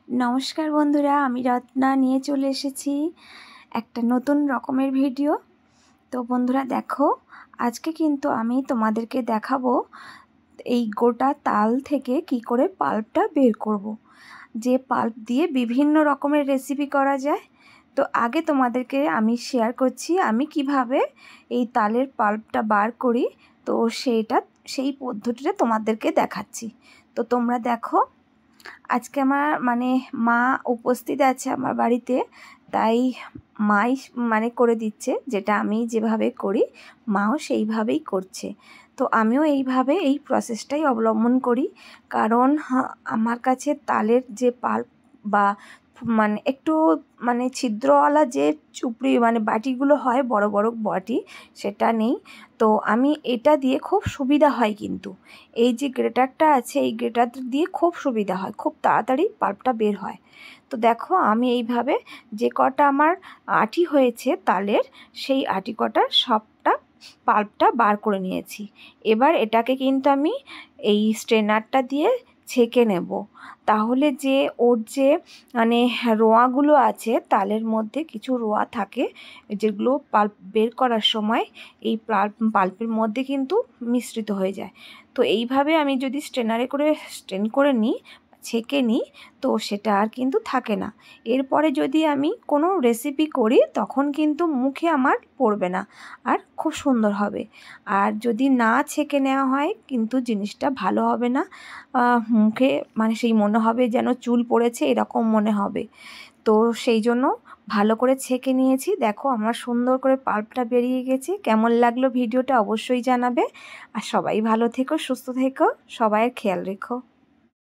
नमस्कार बंधुरा आमी रत्ना निये चले एसेছি একটা নতুন রকমের ভিডিও। তো বন্ধুরা দেখো আজকে কিন্তু আমি তোমাদেরকে দেখাবো এই গোটা তাল থেকে কি করে পাল্পটা বের করব। যে পাল্প দিয়ে বিভিন্ন রকমের রেসিপি করা যায়। তো আগে তোমাদেরকে আমি শেয়ার করছি আমি কিভাবে এই তালের পাল্পটা বার করি। তো সেই পদ্ধতিটা তোমাদেরকে দেখাচ্ছি। তো তোমরা দেখো আজকে আমার মা উপস্থিত আছে আমার বাড়িতে, তাই মাই করে দিচ্ছে যেটা আমি যেভাবে করি মাও সেইভাবেই করছে। তো আমিও এইভাবে এই প্রসেসটাই অবলম্বন করি, কারণ আমার কাছে তালের যে পাল্প বা একটু ছিদ্রওয়ালা যে চুপড়ি বাটিগুলো হয় বড় বড় বাটি সেটা নেই। তো আমি এটা দিয়ে খুব সুবিধা হয়, কিন্তু এই যে গ্রেটারটা আছে এই গ্রেটার দিয়ে খুব সুবিধা হয়, খুব তাড়াতাড়ি পাল্পটা বের হয়। তো দেখো আমি এইভাবে যে কটা আমার আটি হয়েছে তালের সেই আটি কটার সবটা পাল্পটা বার করে নিয়েছি। এবার এটাকে কিন্তু আমি এই স্ট্রেনারটা দিয়ে ছেঁকে নেব, তাহলে যে ওর যে রোঁয়াগুলো আছে তালের মধ্যে কিছু রোঁয়া থাকে যেগুলো পাল্প বের করার সময় এই পাল্পের মধ্যে কিন্তু মিশ্রিত হয়ে যায়। তো এইভাবে আমি যদি স্ট্রেনারে করে স্ট্রেন করে নিই, ছেঁকে নিই, তো সেটা আর কিন্তু থাকে না। এরপরে যদি আমি কোনো রেসিপি করি তখন কিন্তু মুখে আমার পড়বে না, আর খুব সুন্দর হবে। আর যদি না ছেঁকে নেওয়া হয় কিন্তু জিনিসটা ভালো হবে না, মুখে সেই মনে হবে যেন চুল পড়েছে এরকম মনে হবে। তো সেই জন্য ভালো করে ছেঁকে নিয়েছি। দেখো আমার সুন্দর করে পাল্পটা বেরিয়ে গেছে। কেমন লাগলো ভিডিওটা অবশ্যই জানাবে। আর সবাই ভালো থেকো, সুস্থ থেকো, সবাইয়ের খেয়াল রেখো।